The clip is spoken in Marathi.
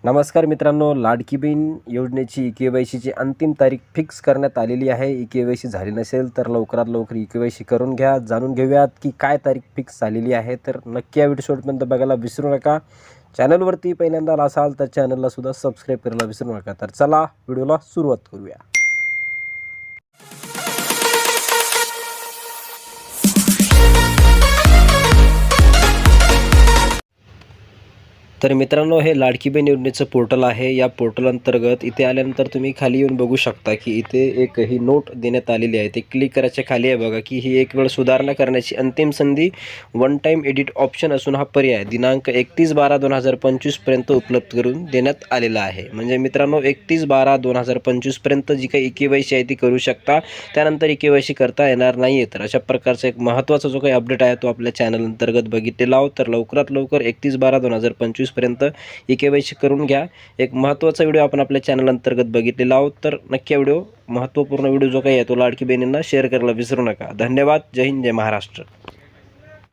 नमस्कार मित्रांनो, लाडकी बहीण योजनेची के-वाय-सीची अंतिम तारीख फिक्स करण्यात आलेली आहे. के-वाय-सी झाली नसेल तर लवकरात लवकर के-वाय-सी करून घ्या. जाणून घेऊयात की काय तारीख फिक्स झालेली आहे. तर नक्की या व्हिडिओ शेवटपर्यंत बघायला विसरू नका. चॅनलवरती पहिल्यांदा असाल तर चॅनलला सुद्धा सबस्क्राईब करायला विसरू नका. तर चला व्हिडिओला सुरुवात करूया. तर मित्रांनो, हे लाडकी बहीण योजनेचं पोर्टल आहे. या पोर्टल अंतर्गत इथे आल्यानंतर तुम्ही खाली येऊन बघू शकता की इथे एक ही नोट देण्यात आलेली आहे. ते क्लिक करायच्या खाली आहे बघा की ही एक वेळ सुधारणा करण्याची अंतिम संधी, वन टाईम एडिट ऑप्शन असून हा पर्याय दिनांक 31/12/2025 पर्यंत उपलब्ध करून देण्यात आलेला आहे. म्हणजे मित्रांनो 31/12/2025 पर्यंत जी काही के-वाय-सी आहे ती करू शकता. त्यानंतर के-वाय-सी करता येणार नाही आहे. तर अशा प्रकारचा एक महत्त्वाचा जो काही अपडेट आहे तो आपल्या चॅनल अंतर्गत बघितलेला आहोत. तर लवकरात लवकर 31/12/2025 पर्यंत के-वाय-सी करून घ्या. एक महत्त्वाचा व्हिडिओ आपण आपल्या चॅनल अंतर्गत बघितलेला आहोत. तर नक्की व्हिडिओ, महत्त्वपूर्ण व्हिडिओ जो काही आहे तो लाडकी बहिणींना शेअर करायला विसरू नका. धन्यवाद. जय हिंद, जय महाराष्ट्र.